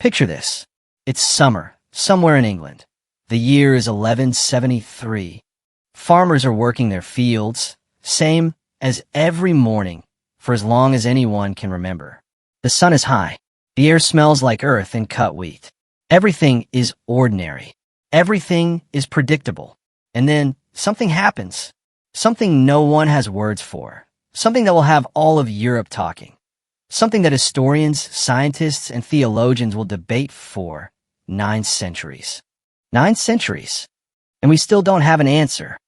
Picture this. It's summer, somewhere in England. The year is 1173. Farmers are working their fields, same as every morning, for as long as anyone can remember. The sun is high. The air smells like earth and cut wheat. Everything is ordinary. Everything is predictable. And then something happens. Something no one has words for. Something that will have all of Europe talking. Something that historians, scientists, and theologians will debate for 9 centuries. 9 centuries. And we still don't have an answer.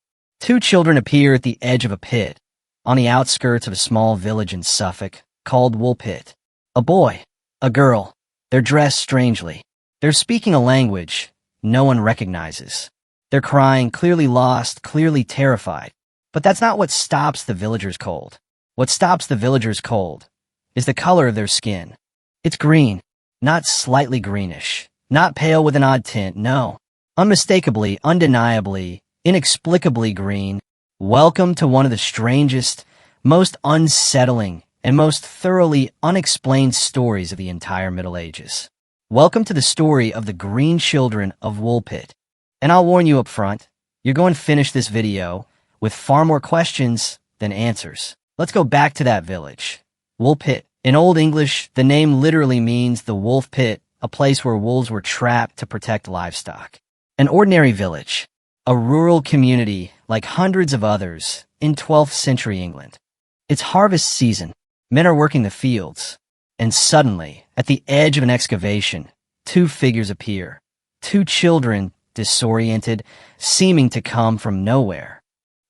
2 children appear at the edge of a pit, on the outskirts of a small village in Suffolk, called Woolpit. A boy, a girl. They're dressed strangely. They're speaking a language no one recognizes. They're crying, clearly lost, clearly terrified. But that's not what stops the villagers cold. What stops the villagers cold is the color of their skin. It's green, not slightly greenish, not pale with an odd tint, no. Unmistakably, undeniably, inexplicably green. Welcome to one of the strangest, most unsettling, and most thoroughly unexplained stories of the entire Middle Ages. Welcome to the story of the green children of Woolpit. And I'll warn you up front, you're going to finish this video with far more questions than answers. Let's go back to that village. Woolpit. In Old English, the name literally means the wolf pit, a place where wolves were trapped to protect livestock. An ordinary village, a rural community like hundreds of others in 12th century England. It's harvest season. Men are working the fields. And suddenly, at the edge of an excavation, 2 figures appear. 2 children, disoriented, seeming to come from nowhere.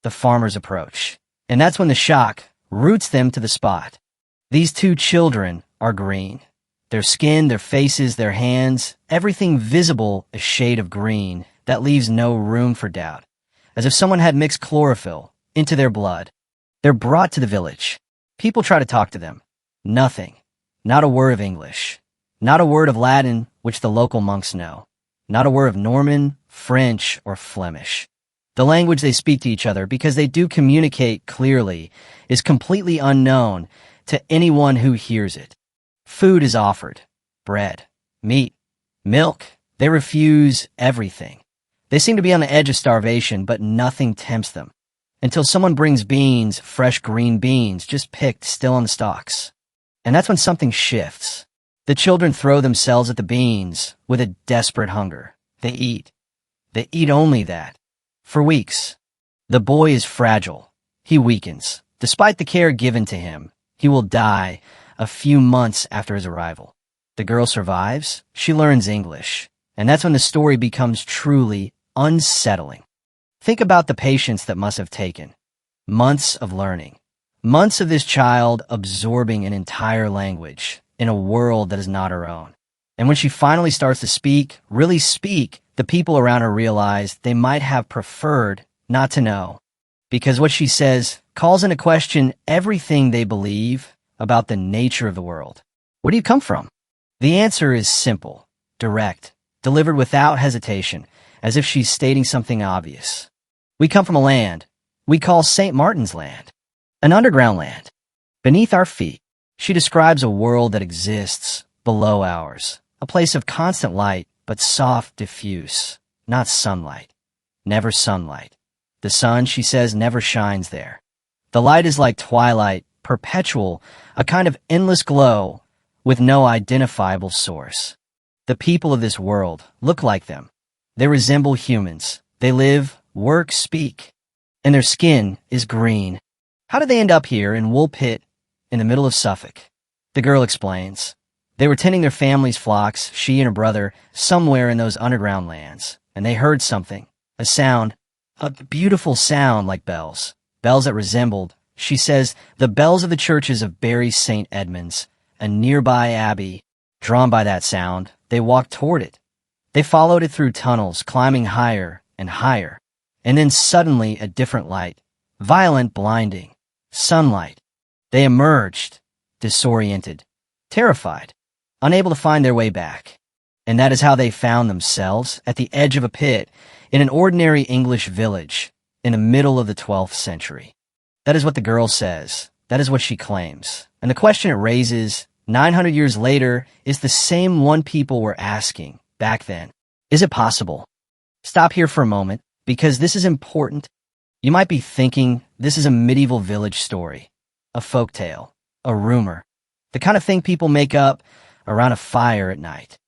The farmers approach. And that's when the shock roots them to the spot. These 2 children are green. Their skin, their faces, their hands, everything visible a shade of green that leaves no room for doubt, as if someone had mixed chlorophyll into their blood. They're brought to the village. People try to talk to them. Nothing. Not a word of English. Not a word of Latin, which the local monks know. Not a word of Norman, French, or Flemish. The language they speak to each other, because they do communicate clearly, is completely unknown to anyone who hears it. Food is offered. Bread, meat, milk. They refuse everything. They seem to be on the edge of starvation, but nothing tempts them. Until someone brings beans, fresh green beans, just picked, still on the stalks. And that's when something shifts. The children throw themselves at the beans with a desperate hunger. They eat. They eat only that. For weeks. The boy is fragile. He weakens. Despite the care given to him, he will die a few months after his arrival. The girl survives. She learns English. And that's when the story becomes truly unsettling. Think about the patience that must have taken. Months of learning. Months of this child absorbing an entire language in a world that is not her own. And when she finally starts to speak, really speak, the people around her realize they might have preferred not to know. Because what she says calls into question everything they believe about the nature of the world. Where do you come from? The answer is simple, direct, delivered without hesitation, as if she's stating something obvious. We come from a land we call St. Martin's Land, an underground land, beneath our feet. She describes a world that exists below ours, a place of constant light, but soft, diffuse, not sunlight, never sunlight. The sun, she says, never shines there. The light is like twilight, perpetual, a kind of endless glow with no identifiable source. The people of this world look like them. They resemble humans. They live, work, speak. And their skin is green. How did they end up here in Woolpit in the middle of Suffolk? The girl explains. They were tending their family's flocks, she and her brother, somewhere in those underground lands. And they heard something, a sound, a beautiful sound like bells. Bells that resembled, she says, the bells of the churches of Bury St. Edmunds, a nearby abbey. Drawn by that sound, they walked toward it. They followed it through tunnels, climbing higher and higher. And then suddenly a different light, violent, blinding, sunlight. They emerged, disoriented, terrified, unable to find their way back. And that is how they found themselves at the edge of a pit in an ordinary English village in the middle of the 12th century. That is what the girl says. That is what she claims. And the question it raises 900 years later is the same one people were asking back then. Is it possible? Stop here for a moment, because this is important. You might be thinking this is a medieval village story, a folktale, a rumor, the kind of thing people make up around a fire at night.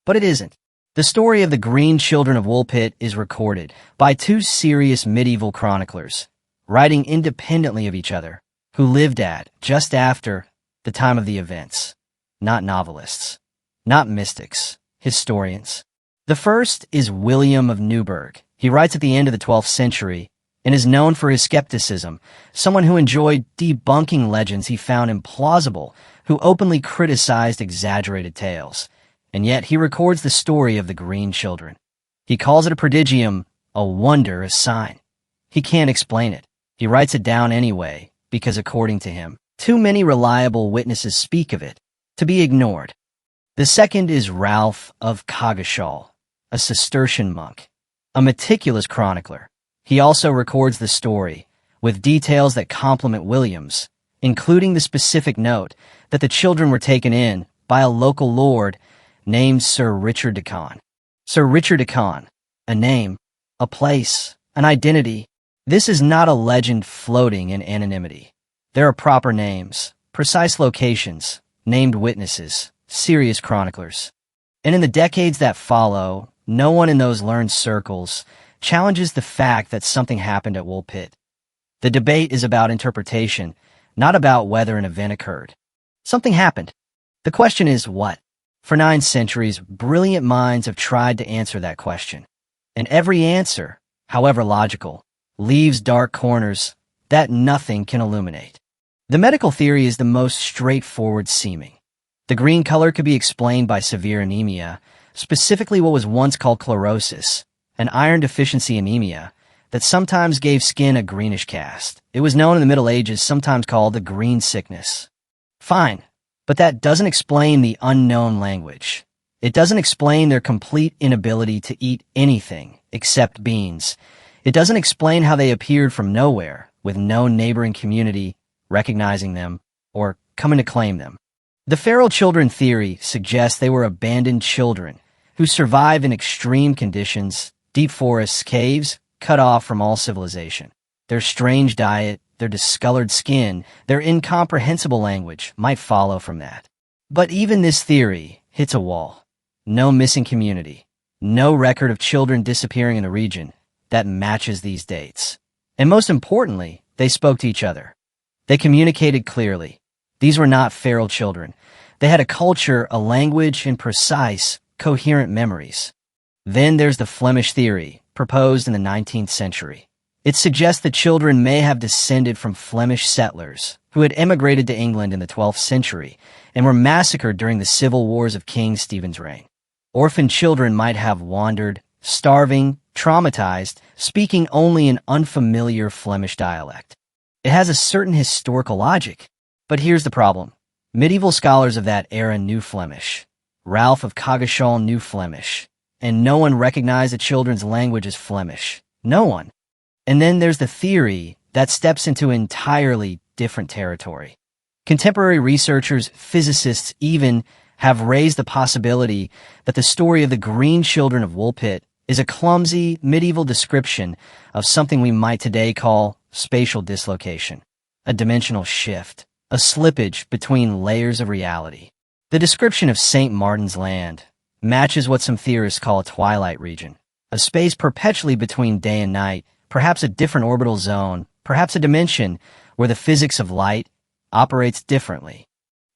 But it isn't. The story of the Green Children of Woolpit is recorded by two serious medieval chroniclers, writing independently of each other, who lived at just after the time of the events. Not novelists, not mystics, historians. The first is William of Newburgh. He writes at the end of the 12th century and is known for his skepticism, someone who enjoyed debunking legends he found implausible, who openly criticized exaggerated tales. And yet he records the story of the Green Children. He calls it a prodigium, a wonder, a sign. He can't explain it. He writes it down anyway, because according to him, too many reliable witnesses speak of it to be ignored. The second is Ralph of Coggeshall, a Cistercian monk, a meticulous chronicler. He also records the story, with details that complement William's, including the specific note that the children were taken in by a local lord named Sir Richard de Conn. Sir Richard de Conn, a name, a place, an identity. This is not a legend floating in anonymity. There are proper names, precise locations, named witnesses, serious chroniclers. And in the decades that follow, no one in those learned circles challenges the fact that something happened at Woolpit. The debate is about interpretation, not about whether an event occurred. Something happened. The question is what? For 9 centuries, brilliant minds have tried to answer that question. And every answer, however logical, leaves dark corners that nothing can illuminate. The medical theory is the most straightforward seeming. The green color could be explained by severe anemia, specifically what was once called chlorosis, an iron deficiency anemia that sometimes gave skin a greenish cast. It was known in the Middle Ages, sometimes called the green sickness. Fine. But that doesn't explain the unknown language. It doesn't explain their complete inability to eat anything except beans. It doesn't explain how they appeared from nowhere, with no neighboring community recognizing them or coming to claim them. The feral children theory suggests they were abandoned children who survived in extreme conditions, deep forests, caves, cut off from all civilization. Their strange diet, their discolored skin, their incomprehensible language might follow from that. But even this theory hits a wall. No missing community, no record of children disappearing in the region that matches these dates. And most importantly, they spoke to each other. They communicated clearly. These were not feral children. They had a culture, a language, and precise, coherent memories. Then there's the Flemish theory, proposed in the 19th century. It suggests that children may have descended from Flemish settlers who had emigrated to England in the 12th century and were massacred during the civil wars of King Stephen's reign. Orphaned children might have wandered, starving, traumatized, speaking only an unfamiliar Flemish dialect. It has a certain historical logic, but here's the problem. Medieval scholars of that era knew Flemish. Ralph of Coggeshall knew Flemish, and no one recognized the children's language as Flemish. No one. And then there's the theory that steps into entirely different territory. Contemporary researchers, physicists even, have raised the possibility that the story of the Green Children of Woolpit is a clumsy, medieval description of something we might today call spatial dislocation, a dimensional shift, a slippage between layers of reality. The description of St. Martin's Land matches what some theorists call a twilight region, a space perpetually between day and night, perhaps a different orbital zone, perhaps a dimension where the physics of light operates differently.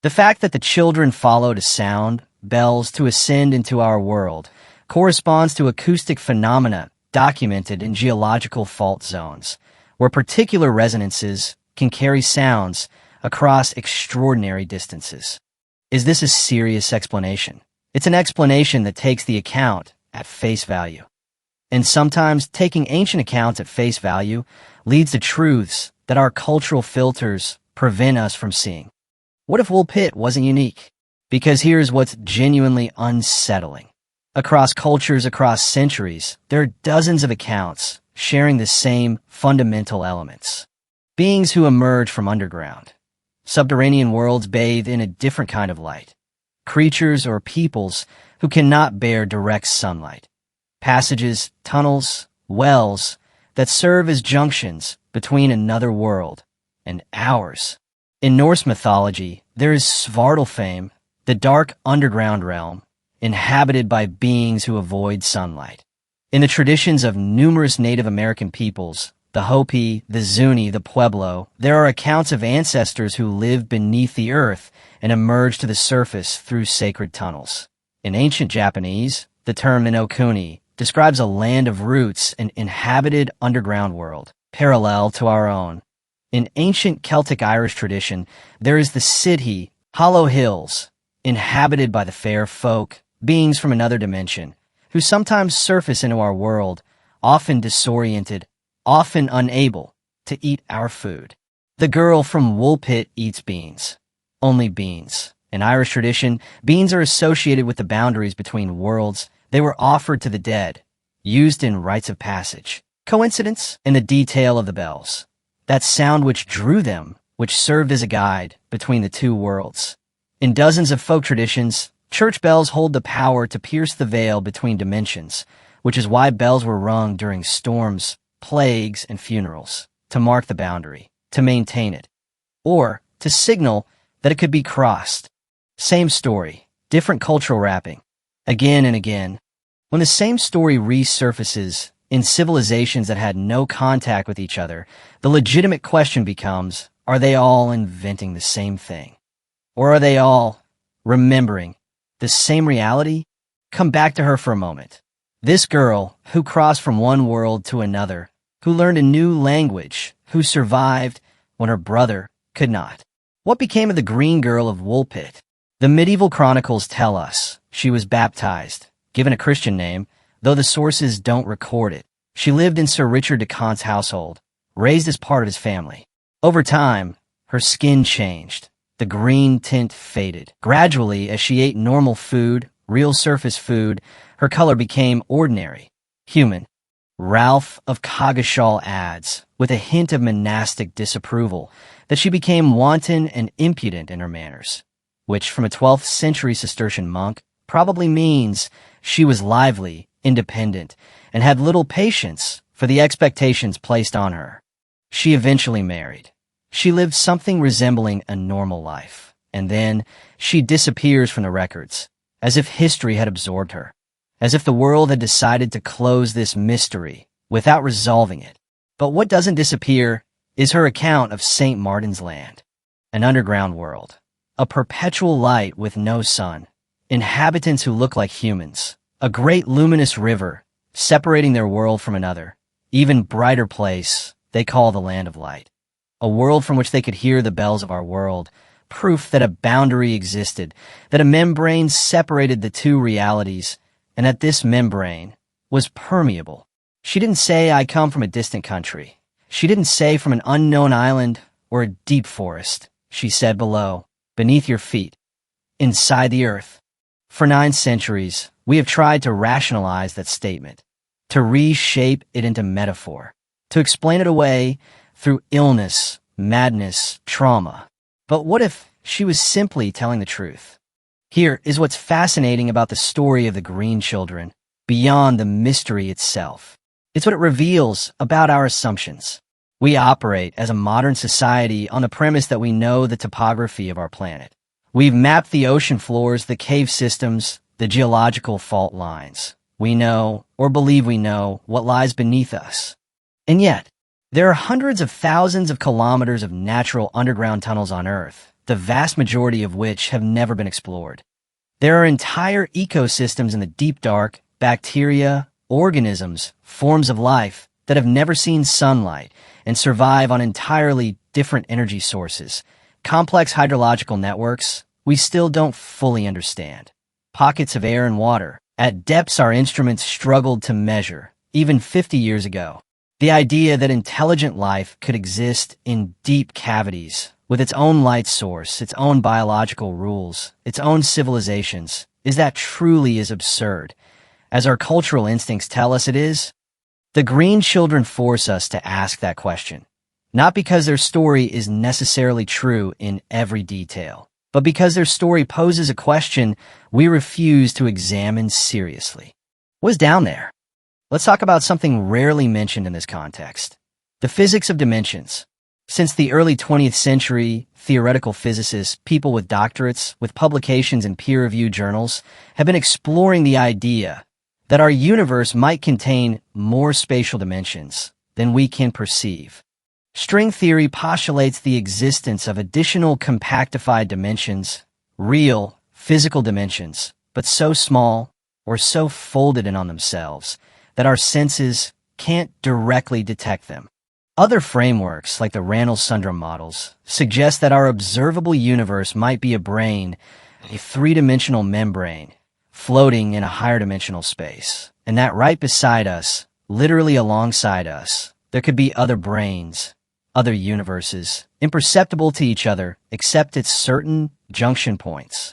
The fact that the children followed a sound, bells, to ascend into our world corresponds to acoustic phenomena documented in geological fault zones, where particular resonances can carry sounds across extraordinary distances. Is this a serious explanation? It's an explanation that takes the account at face value. And sometimes taking ancient accounts at face value leads to truths that our cultural filters prevent us from seeing. What if Woolpit wasn't unique? Because here's what's genuinely unsettling. Across cultures, across centuries, there are dozens of accounts sharing the same fundamental elements. Beings who emerge from underground. Subterranean worlds bathe in a different kind of light. Creatures or peoples who cannot bear direct sunlight. Passages, tunnels, wells that serve as junctions between another world and ours. In Norse mythology, there is Svartalfheim, the dark underground realm, inhabited by beings who avoid sunlight. In the traditions of numerous Native American peoples, the Hopi, the Zuni, the Pueblo, there are accounts of ancestors who lived beneath the earth and emerged to the surface through sacred tunnels. In ancient Japanese, the term Inokuni describes a land of roots and inhabited underground world, parallel to our own. In ancient Celtic Irish tradition, there is the Sidhe, hollow hills, inhabited by the fair folk, beings from another dimension, who sometimes surface into our world, often disoriented, often unable to eat our food. The girl from Woolpit eats beans. Only beans. In Irish tradition, beans are associated with the boundaries between worlds. They were offered to the dead, used in rites of passage. Coincidence? In the detail of the bells. That sound which drew them, which served as a guide between the two worlds. In dozens of folk traditions, church bells hold the power to pierce the veil between dimensions, which is why bells were rung during storms, plagues, and funerals, to mark the boundary, to maintain it, or to signal that it could be crossed. Same story, different cultural wrapping, again and again. When the same story resurfaces in civilizations that had no contact with each other, the legitimate question becomes, are they all inventing the same thing? Or are they all remembering the same reality? Come back to her for a moment. This girl who crossed from one world to another, who learned a new language, who survived when her brother could not. What became of the green girl of Woolpit? The medieval chronicles tell us she was baptized, given a Christian name, though the sources don't record it. She lived in Sir Richard de Conte's household, raised as part of his family. Over time, her skin changed. The green tint faded. Gradually, as she ate normal food, real surface food, her color became ordinary, human. Ralph of Coggeshall adds, with a hint of monastic disapproval, that she became wanton and impudent in her manners, which from a 12th century Cistercian monk probably means she was lively, independent, and had little patience for the expectations placed on her. She eventually married. She lived something resembling a normal life, and then she disappears from the records, as if history had absorbed her, as if the world had decided to close this mystery without resolving it. But what doesn't disappear is her account of St. Martin's Land, an underground world, a perpetual light with no sun, inhabitants who look like humans, a great luminous river separating their world from another, even brighter place they call the Land of Light. A world from which they could hear the bells of our world, proof that a boundary existed, that a membrane separated the two realities, and that this membrane was permeable. She didn't say, I come from a distant country. She didn't say from an unknown island or a deep forest. She said below, beneath your feet, inside the earth. For 9 centuries, we have tried to rationalize that statement, to reshape it into metaphor, to explain it away through illness, madness, trauma. But what if she was simply telling the truth? Here is what's fascinating about the story of the Green Children, beyond the mystery itself. It's what it reveals about our assumptions. We operate as a modern society on the premise that we know the topography of our planet. We've mapped the ocean floors, the cave systems, the geological fault lines. We know, or believe we know, what lies beneath us. And yet, there are hundreds of thousands of kilometers of natural underground tunnels on Earth, the vast majority of which have never been explored. There are entire ecosystems in the deep dark, bacteria, organisms, forms of life that have never seen sunlight and survive on entirely different energy sources. Complex hydrological networks we still don't fully understand. Pockets of air and water, at depths our instruments struggled to measure, even 50 years ago. The idea that intelligent life could exist in deep cavities, with its own light source, its own biological rules, its own civilizations, is that truly as absurd as our cultural instincts tell us it is? The Green Children force us to ask that question. Not because their story is necessarily true in every detail, but because their story poses a question we refuse to examine seriously. What's down there? Let's talk about something rarely mentioned in this context: the physics of dimensions. Since the early 20th century, theoretical physicists, people with doctorates, with publications in peer-reviewed journals, have been exploring the idea that our universe might contain more spatial dimensions than we can perceive. String theory postulates the existence of additional compactified dimensions, real, physical dimensions, but so small or so folded in on themselves that our senses can't directly detect them. Other frameworks, like the Randall-Sundrum models, suggest that our observable universe might be a brain, a three-dimensional membrane, floating in a higher dimensional space, and that right beside us, literally alongside us, there could be other brains, other universes, imperceptible to each other except at certain junction points.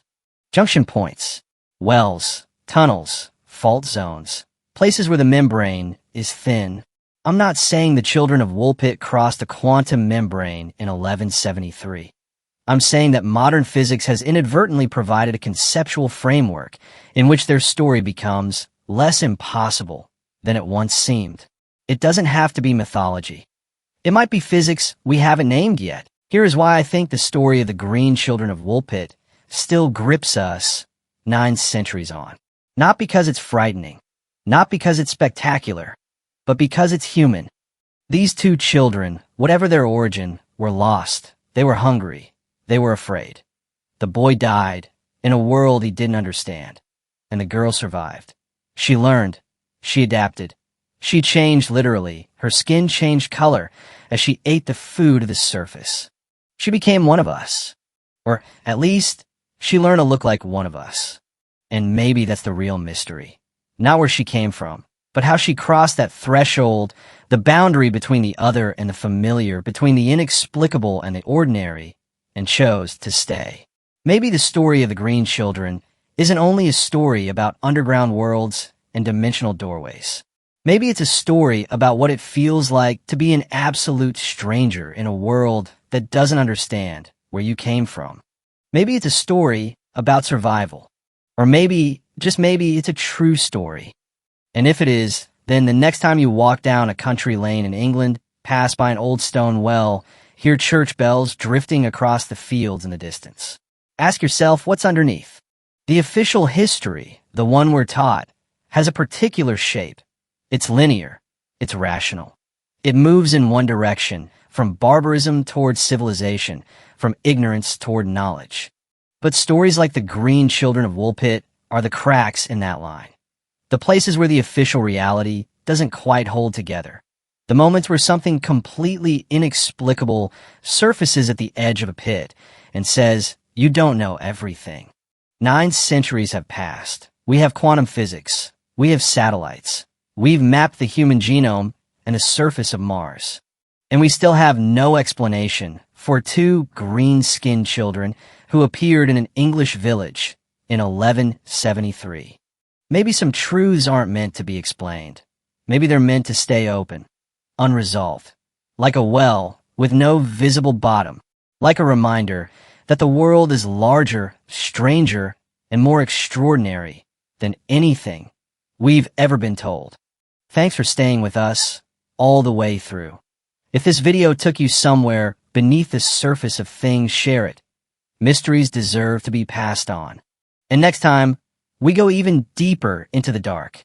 Junction points, wells, tunnels, fault zones, places where the membrane is thin. I'm not saying the children of Woolpit crossed the quantum membrane in 1173. I'm saying that modern physics has inadvertently provided a conceptual framework in which their story becomes less impossible than it once seemed. It doesn't have to be mythology. It might be physics we haven't named yet. Here is why I think the story of the green children of Woolpit still grips us 9 centuries on. Not because it's frightening, not because it's spectacular, but because it's human. These two children, whatever their origin, were lost. They were hungry. They were afraid. The boy died in a world he didn't understand, and the girl survived. She learned. She adapted. She changed literally. Her skin changed color as she ate the food of the surface. She became one of us. Or at least, she learned to look like one of us. And maybe that's the real mystery. Not where she came from, but how she crossed that threshold, the boundary between the other and the familiar, between the inexplicable and the ordinary, and chose to stay. Maybe the story of the green children isn't only a story about underground worlds and dimensional doorways. Maybe it's a story about what it feels like to be an absolute stranger in a world that doesn't understand where you came from. Maybe it's a story about survival. Or maybe, just maybe, it's a true story. And if it is, then the next time you walk down a country lane in England, pass by an old stone well, hear church bells drifting across the fields in the distance, ask yourself what's underneath. The official history, the one we're taught, has a particular shape. It's linear. It's rational. It moves in one direction, from barbarism toward civilization, from ignorance toward knowledge. But stories like the green children of Woolpit are the cracks in that line. The places where the official reality doesn't quite hold together. The moments where something completely inexplicable surfaces at the edge of a pit and says, you don't know everything. 9 centuries have passed. We have quantum physics. We have satellites. We've mapped the human genome and the surface of Mars. And we still have no explanation for 2 green-skinned children who appeared in an English village in 1173. Maybe some truths aren't meant to be explained. Maybe they're meant to stay open, unresolved, like a well with no visible bottom, like a reminder that the world is larger, stranger, and more extraordinary than anything we've ever been told. Thanks for staying with us all the way through. If this video took you somewhere beneath the surface of things, share it. Mysteries deserve to be passed on. And next time, we go even deeper into the dark.